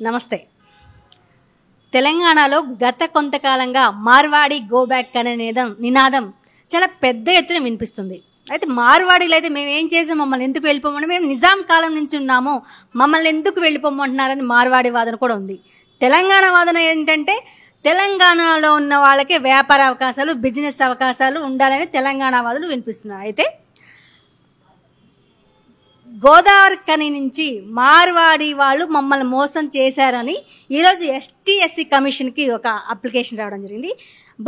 నమస్తే. తెలంగాణలో గత కొంతకాలంగా మార్వాడి గో బ్యాక్ అనే నినాదం చాలా పెద్ద ఎత్తున వినిపిస్తుంది. అయితే మార్వాడీలు అయితే మేము ఏం చేసాం, మమ్మల్ని ఎందుకు వెళ్ళిపోమని, మేము నిజాం కాలం నుంచి ఉన్నాము, మమ్మల్ని ఎందుకు వెళ్ళిపోమంటున్నారని మార్వాడి వాదన కూడా ఉంది. తెలంగాణ వాదన ఏంటంటే తెలంగాణలో ఉన్న వాళ్ళకే వ్యాపార అవకాశాలు, బిజినెస్ అవకాశాలు ఉండాలని తెలంగాణ వాదులు వినిపిస్తున్నారు. అయితే గోదావరి కని నుంచి మార్వాడి వాళ్ళు మమ్మల్ని మోసం చేశారని ఈరోజు ఎస్టీ కమిషన్కి ఒక అప్లికేషన్ రావడం జరిగింది.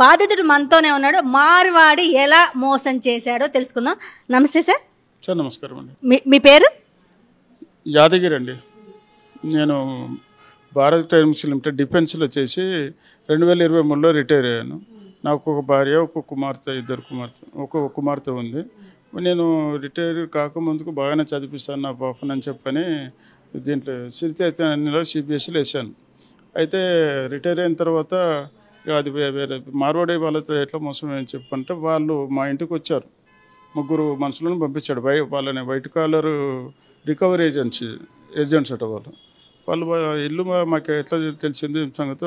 బాధితుడు మనతోనే ఉన్నాడు. మార్వాడి ఎలా మోసం చేశాడో తెలుసుకుందాం. నమస్తే సార్. సార్ నమస్కారం అండి. మీ పేరు? యాదగిరి అండి. నేను భారత్ టైమ్స్ లిమిటెడ్ డిఫెన్స్లో చేసి 2023లో రిటైర్ అయ్యాను. నాకు ఒక భార్య, ఒక కుమార్తె, ఒక కుమార్తె ఉంది. నేను రిటైర్ కాకముందుకు బాగానే చదివిస్తాను నా పాపని అని చెప్పని దీంట్లో శ్రీచైతన్యలో సిబిఎస్ఈలో వేసాను. అయితే రిటైర్ అయిన తర్వాత అది వేరే మార్వాడి వాళ్ళతో ఎట్లా మోసం అని చెప్పంటే వాళ్ళు మా ఇంటికి వచ్చారు. 3 మనుషులను పంపించాడు. వాళ్ళని వైట్ కాలర్ రికవరీ ఏజెంట్స్ అట వాళ్ళు ఇల్లు మాకు ఎట్లా తెలిసింది సంగతి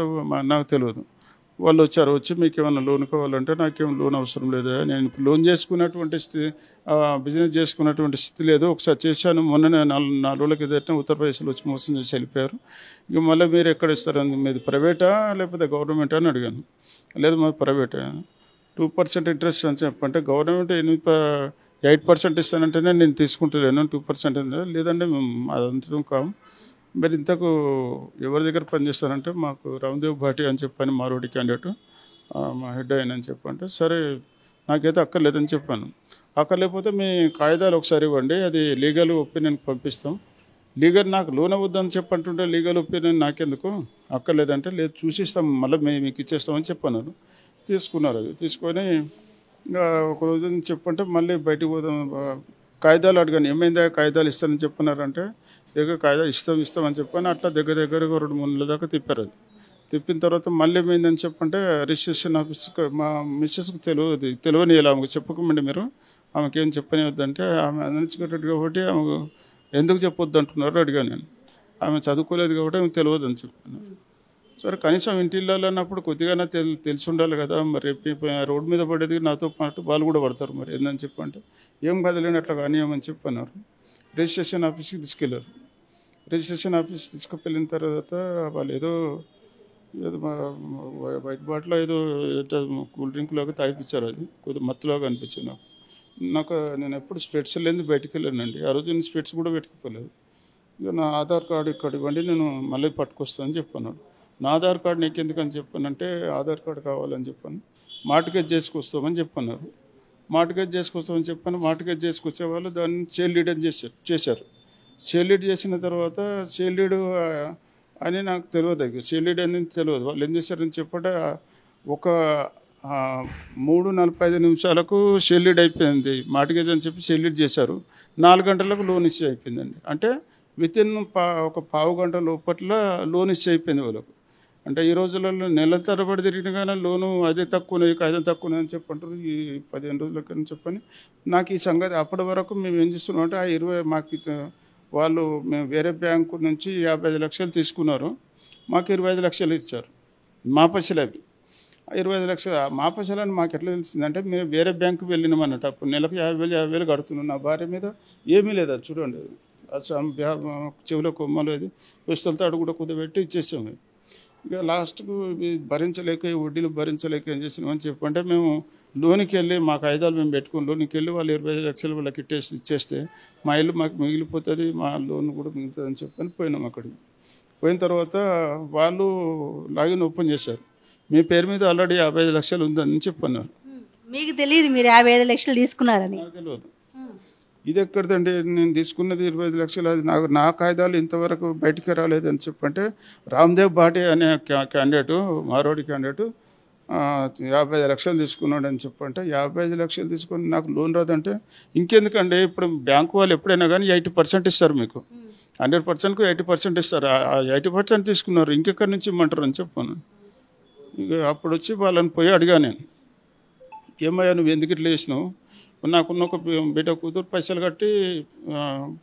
నాకు తెలియదు. వాళ్ళు వచ్చి మీకు ఏమైనా లోన్ కావాలంటే నాకేం లోన్ అవసరం లేదు, నేను లోన్ చేసుకున్నటువంటి బిజినెస్ చేసుకున్నటువంటి స్థితి లేదు, ఒకసారి చేశాను మొన్ననే 4 రోజుల కిందట ఉత్తరప్రదేశ్లో వచ్చి మోసం చేసి వెళ్ళిపోయారు. ఇక మళ్ళీ మీరు ఎక్కడ ఇస్తారని, మీది ప్రైవేటా లేకపోతే గవర్నమెంటా అని అడిగాను. లేదు మాది ప్రైవేటే. 2% ఇంట్రెస్ట్ అని చెప్పంటే గవర్నమెంట్ 8% ఇస్తానంటేనే నేను తీసుకుంటలేను, 2% లేదంటే అదంతా కావు. మరి ఇంతకు ఎవరి దగ్గర పనిచేస్తారంటే మాకు రామ్దేవ్ భాటి అని చెప్పాను, మార్వాడి క్యాండిడేట్, మా హెడ్ అయిన అని చెప్పంటే సరే నాకైతే అక్కర్లేదని చెప్పాను. అక్కర్లేకపోతే మీ కాగితాలు ఒకసారి ఇవ్వండి, అది లీగల్ ఒపీనియన్ పంపిస్తాం. నాకు లోన్ అవ్వద్దని చెప్పంటుంటే లీగల్ ఒపీనియన్ నాకెందుకు, అక్కర్లేదంటే లేదు చూసిస్తాం, మళ్ళీ మీకు ఇచ్చేస్తామని చెప్పాను. తీసుకున్నారు. అది తీసుకొని ఇంకా ఒకరోజు చెప్పంటే మళ్ళీ బయటకు పోదాం, కాగితాలు అడిగాను, ఏమైందా కాగితాలు ఇస్తానని చెప్పన్నారంటే కాగితాలు ఇస్తామని చెప్పాను. అట్లా దగ్గరగా 2-3 నెలల దాకా తిప్పారు. అది తిప్పిన తర్వాత మళ్ళీ ఏమైందని చెప్పంటే రిజిస్ట్రేషన్ ఆఫీస్కి మా మిస్సెస్కి తెలియని ఇలా ఆమెకు చెప్పకమండి, మీరు ఆమెకి ఏం చెప్పని వద్దంటే ఆమె అన్ఎడ్యుకేటెడ్ కాబట్టి ఆమెకు ఎందుకు చెప్పొద్దు అంటున్నారు అడిగాను నేను. ఆమె చదువుకోలేదు కాబట్టి ఆమెకు తెలియదు అని చెప్పాను. సరే కనీసం ఇంటిల్లో అన్నప్పుడు కొద్దిగానే తెలిసి ఉండాలి కదా, మరి రోడ్డు మీద పడేది నాతో పాటు వాళ్ళు కూడా పడతారు, మరి ఏందని చెప్పంటే ఏం కదలేని అట్లా కానియమని చెప్పన్నారు. రిజిస్ట్రేషన్ ఆఫీస్కి తీసుకెళ్ళారు. రిజిస్ట్రేషన్ ఆఫీస్ తీసుకువెళ్ళిన తర్వాత వాళ్ళు ఏదో వైట్ బాటిల్లో ఏదో కూల్ డ్రింక్ లాగా తాగిపించారు. అది కొద్దిగా మత్తులాగా అనిపించింది నాకు. నేను ఎప్పుడు స్పెట్స్ లేని బయటికి వెళ్ళానండి. ఆ రోజు నేను స్పెట్స్ కూడా పెట్టుకోలేదు. ఇక నా ఆధార్ కార్డు ఇక్కడ ఇవ్వండి, నేను మళ్ళీ పట్టుకొస్తానని చెప్పాను. నా ఆధార్ కార్డు నీకు ఎందుకని చెప్పానంటే ఆధార్ కార్డు కావాలని చెప్పాను. మార్టిగేజ్ చేసుకొస్తామని చెప్పన్నారు. మార్టిగేజ్ చేసుకొచ్చే వాళ్ళు దాన్ని సేల్ డీడ్ చేశారు. సేల్ డీడ్ చేసిన తర్వాత సేల్ డీడ్ అని నాకు తెలియదు, సేల్ డీడ్ అని తెలియదు. వాళ్ళు ఏం చేశారని చెప్పంటే ఒక 3:45 నిమిషాలకు సేల్ డీడ్ అయిపోయింది, మార్టిగేజ్ అని చెప్పి సేల్ డీడ్ చేశారు. 4 గంటలకు లోన్ ఇష్యూ అయిపోయిందండి. అంటే వితిన్ ఒక పావు గంట లోపట్ల లోన్ ఇష్యూ అయిపోయింది వాళ్ళకు. అంటే ఈ రోజులలో నెలల తరబడి తిరిగిన కానీ లోను అదే తక్కువనే అని చెప్పంటారు. ఈ 15 రోజులకని చెప్పని నాకు ఈ సంగతి అప్పటి వరకు మేము ఏం చేస్తున్నాం అంటే ఆ 20 మాకు వాళ్ళు మేము వేరే బ్యాంకు నుంచి 55 లక్షలు తీసుకున్నారు, మాకు 25 లక్షలు ఇచ్చారు మా పైసలు. అవి 25 లక్షలు మా పైసలని మాకు ఎట్లా తెలిసిందంటే మేము వేరే బ్యాంకు వెళ్ళినామన్నట్టు. అప్పుడు నెలకు 50,000 కడుతున్నాం. నా భార్య మీద ఏమీ లేదు, అది చూడండి, చెవిలో కొమ్మలు అది పుస్తలతో అడుగు కూడా కుదబెట్టి ఇచ్చేసాము. ఇక లాస్ట్కు భరించలేక వడ్డీలు భరించలేక ఏం చేసినామని చెప్పంటే మేము లోనికి వెళ్ళి మా కాగితాలు మేము పెట్టుకుని లోనికి వెళ్ళి వాళ్ళు 25 లక్షలు వాళ్ళకి ఇచ్చేస్తే మా ఇల్లు మాకు మిగిలిపోతుంది, మా లోన్ కూడా మిగులుతుంది అని చెప్పని పోయినాం. అక్కడికి పోయిన తర్వాత వాళ్ళు లాగిన్ ఓపెన్ చేశారు. మీ పేరు మీద ఆల్రెడీ 55 లక్షలు ఉందని చెప్పన్నారు. మీకు తెలియదు మీరు 55 లక్షలు తీసుకున్నారని? నాకు తెలియదు. ఇది ఎక్కడిదండి, నేను తీసుకున్నది 25 లక్షలు, అది నా కాగితాలు ఇంతవరకు బయటికి రాలేదని చెప్పంటే రామ్దేవ్ భాటి అనే క్యాండిడేటు, మార్వాడి క్యాండిడేటు 55 లక్షలు తీసుకున్నాడు అని చెప్పంటే 55 లక్షలు తీసుకొని నాకు లోన్ రాదంటే ఇంకెందుకండి, ఇప్పుడు బ్యాంకు వాళ్ళు ఎప్పుడైనా కానీ 80% ఇస్తారు, మీకు 100%కు 80% ఇస్తారు. 80% తీసుకున్నారు, ఇంకెక్కడి నుంచి ఇమ్మంటారు అని చెప్పాను. ఇక అప్పుడు వచ్చి వాళ్ళని పోయి అడిగా నేను, ఏమయ్యా నువ్వు ఎందుకు ఇట్లా చేసినావు, నాకున్న ఒక బిడ్డ కూతురు పైసలు కట్టి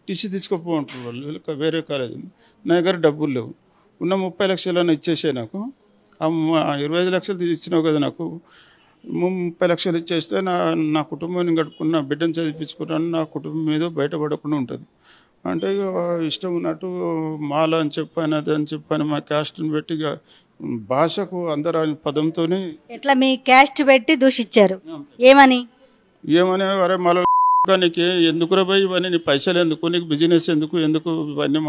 టీసీ తీసుకోపోంటారు వాళ్ళు వేరే కాలేజీ, నా దగ్గర డబ్బులు లేవు, ఉన్న 30 లక్షలను ఇచ్చేసే నాకు. ఆ 25 లక్షలు ఇచ్చినావు కదా నాకు, 30 లక్షలు ఇచ్చేస్తే నా కుటుంబాన్ని గడుపుకున్న, బిడ్డను చదివించుకున్నాను, నా కుటుంబం మీద బయటపడకుండా ఉంటుంది. అంటే ఇక ఇష్టం ఉన్నట్టు మాల అని చెప్పాను, అది అని చెప్పాను, మా క్యాస్ట్ని పెట్టి ఇక భాషకు అందరాని పదంతో ఎట్లా మీ క్యాస్ట్ పెట్టి దూషించారు? ఏమని? అరే మాల నీకు ఎందుకురా పోయి ఇవన్నీ, నీ పైసలు ఎందుకు, నీకు బిజినెస్ ఎందుకు ఇవన్నీ,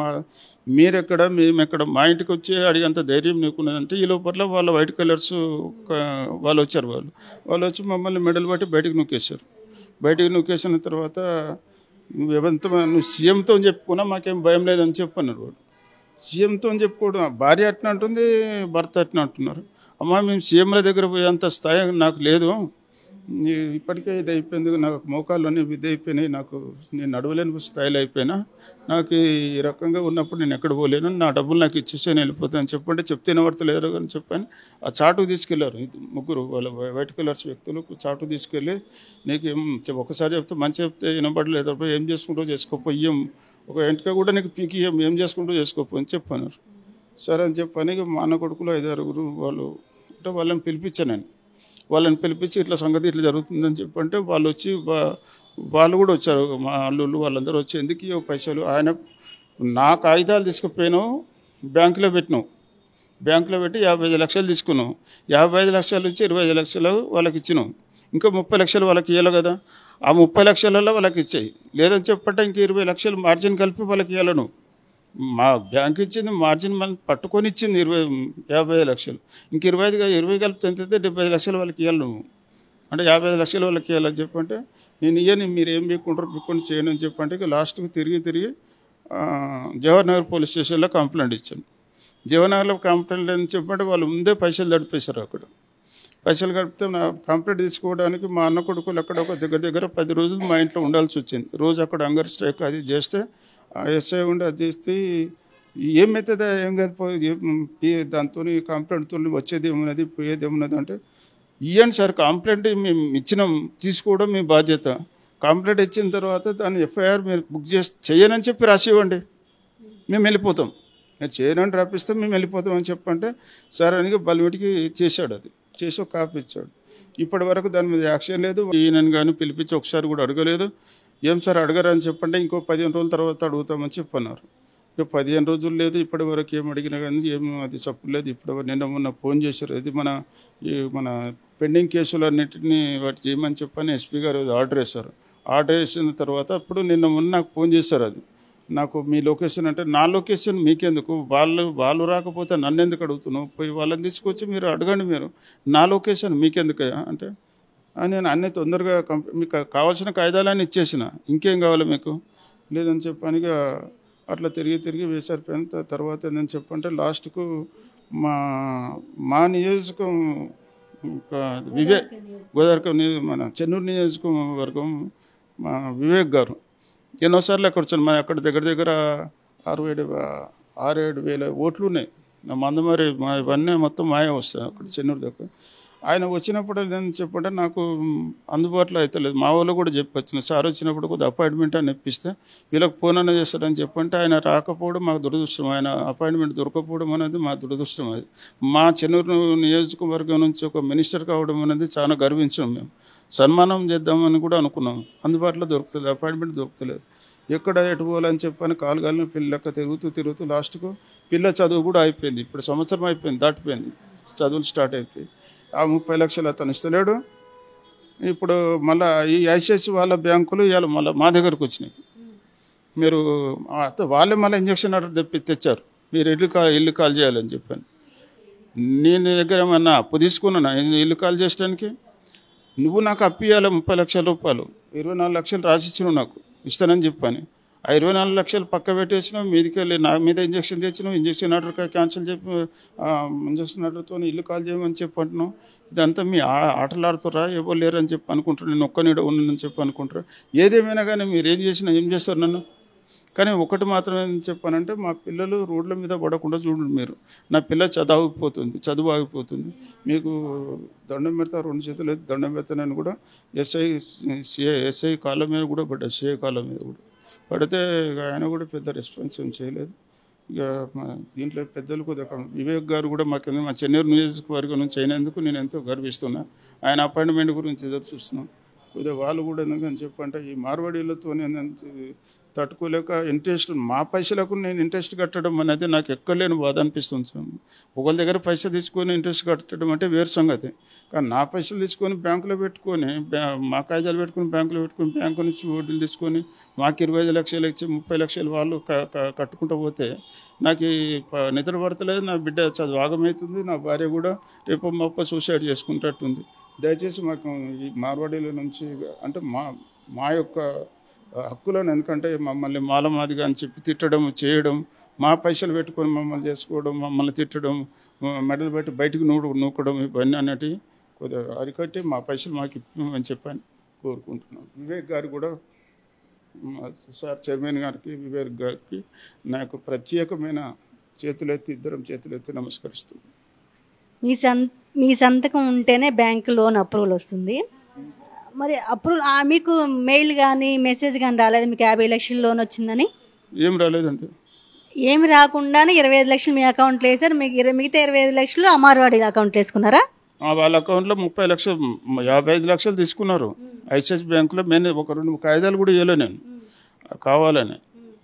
మీరెక్కడ మేమెక్కడ, మా ఇంటికి వచ్చి అడిగేంత ధైర్యం నీకున్నదంటే ఈ లోపల వాళ్ళ వైట్ కలర్స్ వాళ్ళు వచ్చారు. వాళ్ళు వచ్చి మమ్మల్ని మెడల్ బట్టి బయటకు నూకేశారు. బయటకు నూకేసిన తర్వాత నువ్వు సీఎంతో చెప్పుకున్నా మాకేం భయం లేదని చెప్పన్నారు. వాడు సీఎంతో చెప్పుకోవడం, భార్య అట్లా అంటుంది, భర్త అట్లా అంటున్నారు. అమ్మ మేము సీఎంల దగ్గర పోయేంత స్థాయి నాకు లేదు, ఇప్పటికే ఇది అయిపోయింది, నాకు మోకాళ్ళన్నీ ఇది అయిపోయినాయి, నేను నడవలేని స్థాయిలో అయిపోయినా, నాకు ఈ రకంగా ఉన్నప్పుడు నేను ఎక్కడ పోలేను, నా డబ్బులు నాకు ఇచ్చేసి నేను వెళ్ళిపోతాను చెప్పంటే చెప్తే వినబడతలేరు అని చెప్పని ఆ చాటుకు తీసుకెళ్లారు. ముగ్గురు వాళ్ళ వైట్ కలర్స్ వ్యక్తులు చాటుకు తీసుకెళ్ళి, నీకు ఒకసారి చెప్తే మంచి చెప్తే వినబడలేదు, ఏం చేసుకుంటూ చేసుకోపోయాం, ఒక వెంటనే కూడా నీకు పీకి ఏం చేసుకుంటూ చేసుకోపో అని చెప్పాను. సరే అని చెప్పని మా అన్న కొడుకులు 5-6 వాళ్ళు అంటే వాళ్ళని పిలిపించాను. వాళ్ళని పిలిపించి ఇట్లా సంగతి ఇట్లా జరుగుతుందని చెప్పంటే వాళ్ళు వచ్చి వాళ్ళు కూడా వచ్చారు, మా అల్లుళ్ళు వాళ్ళందరూ వచ్చి, ఎందుకు ఇవ్వ పైసలు, ఆయన నా కాగితాలు తీసుకుపోయినావు, బ్యాంకులో పెట్టినావు, బ్యాంకులో పెట్టి 55 లక్షలు తీసుకున్నావు, 55 లక్షల నుంచి 25 లక్షలు వాళ్ళకి ఇచ్చినావు, ఇంకా 30 లక్షలు వాళ్ళకి ఇవ్వాలి కదా, ఆ 30 లక్షలలో వాళ్ళకి ఇచ్చాయి, లేదని చెప్పంటే ఇంక 20 లక్షలు మార్జిన్ కలిపి వాళ్ళకి ఇవ్వాలి. నువ్వు మా బ్యాంక్ ఇచ్చింది మార్జిన్ మనం పట్టుకొని ఇచ్చింది 55 లక్షలు, ఇంక 20 కలిపి ఎంత 75 లక్షలు వాళ్ళకి ఇవ్వాలి నువ్వు, అంటే 55 లక్షలు వాళ్ళకి ఇవ్వాలని చెప్పంటే నేను ఇయ్యని, మీరు ఏం బిక్కొని చేయను అని చెప్పంటే ఇక లాస్ట్కి తిరిగి జవహర్ నగర్ పోలీస్ స్టేషన్లో కంప్లైంట్ ఇచ్చాను. జవహర్ నగర్లో కంప్లైంట్ అని చెప్పంటే వాళ్ళు ముందే పైసలు తడిపేశారు. అక్కడ పైసలు గడిపితే నా కంప్లైంట్ తీసుకోవడానికి మా అన్న కొడుకులు అక్కడ ఒక దగ్గర 10 రోజులు మా ఇంట్లో ఉండాల్సి వచ్చింది. రోజు అక్కడ హంగర్ స్ట్రైక్ అది చేస్తే ఎస్ఐ ఉండి అది చేస్తే ఏమవుతుందా, ఏం కాదు, దాంతో కంప్లైంట్తో వచ్చేది ఏమున్నది పోయేది ఏమున్నది అంటే, ఇవ్వండి సార్ కంప్లైంట్ మేము ఇచ్చినాం, తీసుకోవడం మీ బాధ్యత, కంప్లైంట్ ఇచ్చిన తర్వాత దాన్ని ఎఫ్ఐఆర్ మీరు బుక్ చేయనని చెప్పి రాసి ఇవ్వండి, మేము వెళ్ళిపోతాం, మీరు చేయనని రాపిస్తే మేము వెళ్ళిపోతాం అని చెప్పంటే సార్ అని బలమిటికి చేశాడు. అది చేసి ఒక కాపీ ఇచ్చాడు. ఇప్పటి వరకు దాని మీద యాక్షన్ లేదు. ఈయనని కానీ పిలిపించి ఒకసారి కూడా అడగలేదు. ఏం సార్ అడగరని చెప్పంటే ఇంకో 15 రోజుల తర్వాత అడుగుతామని చెప్పన్నారు. ఇక 15 రోజులు లేదు, ఇప్పటి వరకు ఏం అడిగినా కానీ ఏం అది సప్పు లేదు. ఇప్పటి నిన్న మొన్న ఫోన్ చేశారు, ఇది మన పెండింగ్ కేసులన్నింటినీ వాటి చేయమని చెప్పని ఎస్పీ గారు ఆర్డర్ వేశారు. ఆర్డర్ వేసిన తర్వాత అప్పుడు నిన్న మొన్న నాకు ఫోన్ చేశారు. అది నాకు మీ లొకేషన్ అంటే, నా లొకేషన్ మీకెందుకు, వాళ్ళు రాకపోతే నన్ను ఎందుకు అడుగుతున్నావు, పోయి వాళ్ళని తీసుకొచ్చి మీరు అడగండి, మీరు నా లొకేషన్ మీకెందుకు అంటే, నేను అన్నీ తొందరగా మీకు కావాల్సిన కాయిదాలన్నీ ఇచ్చేసిన, ఇంకేం కావాలి మీకు లేదని చెప్పానిగా అట్లా తిరిగి వేసారిపోయిన తర్వాత ఏందని చెప్పంటే లాస్ట్కు మా నియోజకం గోదావరికం మన చెన్నూరు నియోజకవర్గం మా వివేక్ గారు ఎన్నోసార్లు అక్కడ వచ్చాను. మా అక్కడ దగ్గర 6-7 వేల ఓట్లు ఉన్నాయి. మందమరి ఇవన్నీ మొత్తం మాయ వస్తాయి అక్కడ చెన్నూరు దగ్గర. ఆయన వచ్చినప్పుడు నేను చెప్పంటే నాకు అందుబాటులో అయితే లేదు. మా వాళ్ళు కూడా చెప్పొచ్చిన సార్ వచ్చినప్పుడు కొద్దిగా అపాయింట్మెంట్ అని ఇప్పిస్తే వీళ్ళకి ఫోన్ అన్న చేస్తారని చెప్పంటే ఆయన రాకపోవడం మాకు దురదృష్టం, ఆయన అపాయింట్మెంట్ దొరకపోవడం అనేది మా దురదృష్టం. అది మా చెన్నూరు నియోజకవర్గం నుంచి ఒక మినిస్టర్ కావడం అనేది చాలా గర్వించాం. మేము సన్మానం చేద్దామని కూడా అనుకున్నాం, అందుబాటులో దొరుకుతుంది, అపాయింట్మెంట్ దొరుకుతలేదు. ఎక్కడ ఎటు పోవాలని చెప్పని కాలుగాలను పిల్లక తిరుగుతూ లాస్ట్కు పిల్ల చదువు కూడా అయిపోయింది. ఇప్పుడు సంవత్సరం అయిపోయింది, దాటిపోయింది, చదువులు స్టార్ట్ అయిపోయి ఆ 30 లక్షలు అతను ఇస్తలేడు. ఇప్పుడు మళ్ళీ ఈ ఐసిఐసి వాళ్ళ బ్యాంకులు ఇవాళ మళ్ళీ మా దగ్గరకు వచ్చినాయి. మీరు వాళ్ళే మళ్ళీ ఇంజక్షన్ ఆర్డర్ తెచ్చారు, మీరు ఇల్లు కాల్ చేయాలని చెప్పాను. నేను దగ్గర ఏమన్నా అప్పు తీసుకున్నాను ఇల్లు కాల్ చేయడానికి? నువ్వు నాకు అప్పు ఇవ్వాలి 30 లక్షల రూపాయలు, 24 లక్షలు రాసిచ్చినావు నాకు ఇస్తానని చెప్పాను. ఆ 24 లక్షలు పక్క పెట్టేసినావు, మీదికి వెళ్ళి నా మీద ఇంజక్షన్ తెచ్చినావు, ఇంజక్షన్ ఆర్డర్ క్యాన్సిల్ చెప్పి ఇంజక్షన్ ఆర్డర్తో ఇల్లు కాల్ చేయమని చెప్పి అంటున్నావు. ఇదంతా మీ ఆటలు ఆడుతారా, ఎవరు లేరని చెప్పి అనుకుంటారు, నేను ఒక్కనిడ ఉన్నానని చెప్పి అనుకుంటారు. ఏదేమైనా కానీ మీరు ఏం చేస్తారు నన్ను. కానీ ఒకటి మాత్రం ఏం చెప్పానంటే, మా పిల్లలు రోడ్ల మీద పడకుండా చూడండి మీరు. నా పిల్ల చదువు ఆగిపోతుంది, మీకు దండం పెడతా, 2 చేతులు దండం పెడతానని కూడా ఎస్ఐ కాళ్ళ మీద కూడా పడ్డా, సిఐ కాళ్ళ మీద కూడా పడితే ఆయన కూడా పెద్ద రెస్పాన్స్ ఏం చేయలేదు. ఇక దీంట్లో పెద్దలు కొద్దిగా వివేక్ గారు కూడా మా చెన్నూరు నియోజకవర్గం నుంచి అయినందుకు నేను ఎంతో గర్విస్తున్నా. ఆయన అపాయింట్మెంట్ గురించి ఎదురు చూస్తున్నాం. కొద్దిగా వాళ్ళు కూడా ఎందుకని చెప్పంటే ఈ మార్వాడీలతో నేను తట్టుకోలేక ఇంట్రెస్ట్ మా పైసలకు నేను ఇంట్రెస్ట్ కట్టడం అనేది నాకు ఎక్కడలేని బాధ అనిపిస్తుంది సార్. ఒకళ్ళ దగ్గర పైసలు తీసుకొని ఇంట్రెస్ట్ కట్టడం అంటే వేరు సంగతి. కానీ నా పైసలు తీసుకొని బ్యాంకులో పెట్టుకొని మా కాగితాలు పెట్టుకొని బ్యాంకులో పెట్టుకొని బ్యాంకు నుంచి వడ్డీలు తీసుకొని మాకు 25 లక్షలు ఇచ్చి 30 లక్షలు వాళ్ళు కట్టుకుంటూ పోతే నాకు నిద్ర పడతలేదు. నా బిడ్డ చదువు ఆగమవుతుంది. నా భార్య కూడా రేపు మా సూసైడ్ చేసుకుంటట్టుంది. దయచేసి మాకు ఈ మార్వాడీల నుంచి అంటే మా యొక్క హక్కులను, ఎందుకంటే మమ్మల్ని మాలమాదిగా అని చెప్పి తిట్టడం చేయడం, మా పైసలు పెట్టుకొని మమ్మల్ని చేసుకోవడం, మమ్మల్ని తిట్టడం, మెడలు పెట్టి బయటకు నూకడం, ఇవన్నీ అన్నట్టు కొద్దిగా అరికట్టి మా పైసలు మాకు ఇప్పమని చెప్పని కోరుకుంటున్నాం. వివేక్ గారు కూడా సార్ చైర్మన్ గారికి వివేక్ గారికి నాకు ప్రత్యేకమైన ఇద్దరం చేతులెత్తి నమస్కరిస్తున్నాం. మీ సంతకం ఉంటేనే బ్యాంక్ లోన్ అప్రూవల్ వస్తుంది. మరి అప్రూవల్ మీకు మెయిల్ కానీ మెసేజ్ కానీ రాలేదు మీకు 50 లక్షల లోన్ వచ్చిందని? ఏం రాలేదండి. ఏమి రాకుండానే 25 లక్షలు మీ అకౌంట్లో వేసారు. మిగతా 25 లక్షలు అమార్వాడి అకౌంట్లో వేసుకున్నారా? వాళ్ళ అకౌంట్లో 30 లక్షలు 55 లక్షలు తీసుకున్నారు ఐసిఐసిఐ బ్యాంకులో. నేను ఒక 2 కాగితాలు కూడా ఇవ్వలే నేను కావాలని.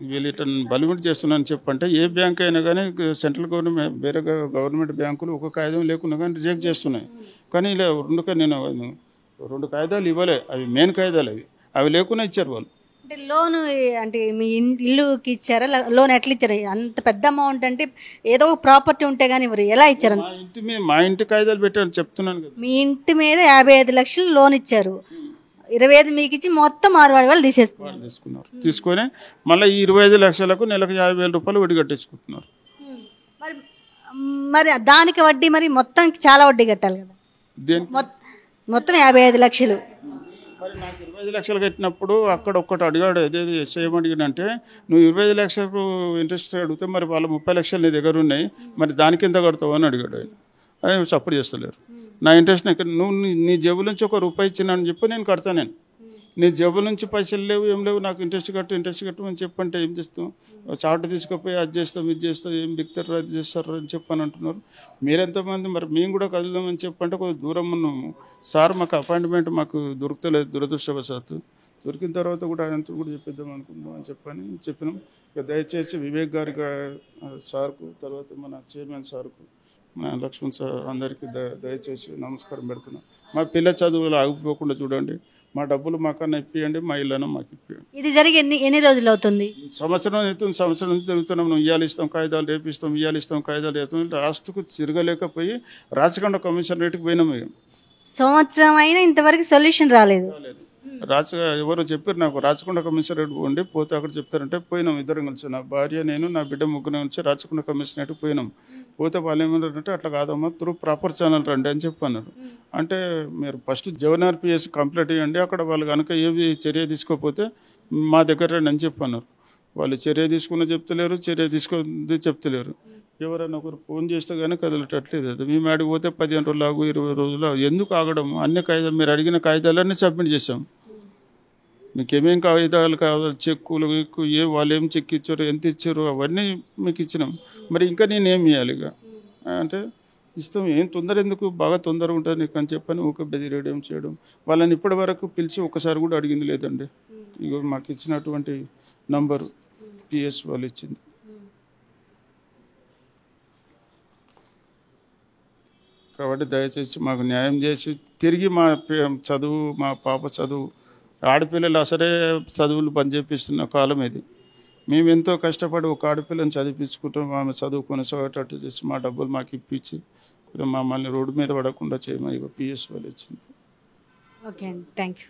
వీళ్ళు ఇట్లా బలిమిట్ చేస్తున్నాను చెప్పంటే ఏ బ్యాంక్ అయినా కానీ సెంట్రల్ గవర్నమెంట్ వేరే గవర్నమెంట్ బ్యాంకులు ఒక కాగితం లేకుండా కానీ రిజెక్ట్ చేస్తున్నాయి. కానీ ఇలా నేను 2 కాగితాలు ఇవ్వలే. అవి మెయిన్ కాగితాలు అవి లేకుండా ఇచ్చారు వాళ్ళు. అంటే లోన్ అంటే మీ ఇల్లుకి ఇచ్చారా? లోన్ ఎట్లా ఇచ్చారు? అంత పెద్ద అమౌంట్ అంటే ఏదో ప్రాపర్టీ ఉంటే కానీ ఎవరు ఎలా ఇచ్చారు? మా ఇంటి కాగితాలు పెట్టారు చెప్తున్నాను కదా. మీ ఇంటి మీద 55 లక్షలు లోన్ ఇచ్చారు. 25 మీకు ఇచ్చి మొత్తం మార్వాడి వాళ్ళు తీసుకున్నారు. తీసుకొని మళ్ళీ ఈ 25 లక్షలకు నెలకు 50,000 రూపాయలు వడ్డీ కట్టించుకుంటున్నారు. మరి దానికి వడ్డీ మరి మొత్తం చాలా వడ్డీ కట్టాలి కదా. మొత్తం 55 లక్షలు. మరి నాకు 25 లక్షలు కట్టినప్పుడు అక్కడ ఒక్కటి అడిగాడు. ఏదేది చేయమడిగినంటే నువ్వు 25 లక్షలకు ఇంట్రెస్ట్ అడిగితే మరి వాళ్ళ 30 లక్షలు నీ దగ్గర ఉన్నాయి, మరి దానికి ఎంత కడతావు అని అడిగాడు. ఆయన సపోర్ట్ చేస్తలేరు. నా ఇంట్రెస్ట్ నువ్వు నీ జేబుల నుంచి ₹1 ఇచ్చినానని చెప్పి నేను కడతాను. నేను నీ జేబుల నుంచి పైసలు లేవు ఏం లేవు, నాకు ఇంట్రెస్ట్ కట్టమని చెప్పంటే ఏం చేస్తాం? చాటు తీసుకుపోయి అది చేస్తాం ఇది చేస్తాం, ఏం బిక్తారు అది చేస్తారు అని చెప్పని అంటున్నారు. మీరెంతమంది మరి మేము కూడా కదలమని చెప్పంటే కొద్దిగా దూరం ఉన్నాము సార్. మాకు అపాయింట్మెంట్ మాకు దొరకలేదు దురదృష్టవశాత్తు. దొరికిన తర్వాత కూడా ఆయనతో కూడా చెప్పిద్దాం అనుకుందాం అని చెప్పినాం. ఇక దయచేసి వివేక్ గారి సార్కు, తర్వాత మన చైర్మన్ సార్కు, మన లక్ష్మణ్ సార్ అందరికీ దయచేసి నమస్కారం పెడుతున్నాం. మా పిల్ల చదువులు ఆగిపోకుండా చూడండి. మా డబ్బులు మాకన్నా ఇప్పియండి, మా ఇళ్ళను మాకు ఇప్పియండి. ఇది జరిగి ఎన్ని రోజులు అవుతుంది? సంవత్సరం నుంచి తిరుగుతున్నాం. నువ్వు ఇయ్యాలి ఇస్తాం కాగితాలు, రేపిస్తాం, ఇయ్యాలి ఇస్తాం కాగితాలు రేపు లాస్ట్కు తిరగలేకపోయి రాచకొండ కమిషన్ రేటుకు పోయినాం. సంవత్సరం అయినా ఇంతవరకు సొల్యూషన్ రాలేదు. ఎవరో చెప్పారు నాకు రాచకొండ కమిషనరేట్ పోండి, పోతే అక్కడ చెప్తారంటే పోయినాం. ఇద్దరం కలిసి నా భార్య నేను నా బిడ్డ ముగ్గురు నుంచి రాచకొండ కమిషనరేట్ పోయినాం. పోతే వాళ్ళు ఏమన్నారంటే అట్లా కాదమ్మా త్రూ ప్రాపర్ ఛానల్ రండి అని చెప్పన్నారు. అంటే మీరు ఫస్ట్ జవన్ఆర్పిఎస్ కంప్లీట్ ఇవ్వండి, అక్కడ వాళ్ళు కనుక ఏవి చర్య తీసుకోకపోతే మా దగ్గర రండి అని చెప్పన్నారు. వాళ్ళు చర్య తీసుకున్న చెప్తలేరు, చర్య తీసుకుంది చెప్తలేరు. ఎవరైనా ఒకరు ఫోన్ చేస్తే కానీ కదలటట్లేదు. అది మేము ఆడికి పోతే 15 రోజులు ఆగు, 20 రోజులు ఎందుకు ఆగడం? అన్ని కాగితాలు మీరు అడిగిన కాగితాలన్నీ సబ్మిట్ చేసాం. మీకు ఏమేమి కాగితాలు కావాలి, చెక్కులు వాళ్ళు ఏం చెక్ ఇచ్చారు, ఎంత ఇచ్చారు, అవన్నీ మీకు ఇచ్చినాం. మరి ఇంకా నేనేం ఇవ్వాలి? ఇక అంటే ఇస్తాం, ఏం తొందర ఎందుకు, బాగా తొందర ఉంటుంది నీకు అని చెప్పని ఒక బెదిరేయడం చేయడం. వాళ్ళని ఇప్పటి వరకు పిలిచి ఒకసారి కూడా అడిగింది లేదండి. ఇక మాకు ఇచ్చినటువంటి నంబరు పిఎస్ వాళ్ళు ఇచ్చింది. కాబట్టి దయచేసి మాకు న్యాయం చేసి తిరిగి మా పాప చదువు, ఆడపిల్లలు అసలే చదువులు బంద్ చేపిస్తున్న కాలం ఇది. మేము ఎంతో కష్టపడి ఒక ఆడపిల్లని చదివించుకుంటాం. ఆమె చదువు కొనసాగేటట్టు చేసి మా డబ్బులు మాకు ఇప్పించి మమ్మల్ని రోడ్డు మీద పడకుండా చేయమని పిఎస్ వాళ్ళు ఇచ్చింది. ఓకే అండి, థ్యాంక్ యూ.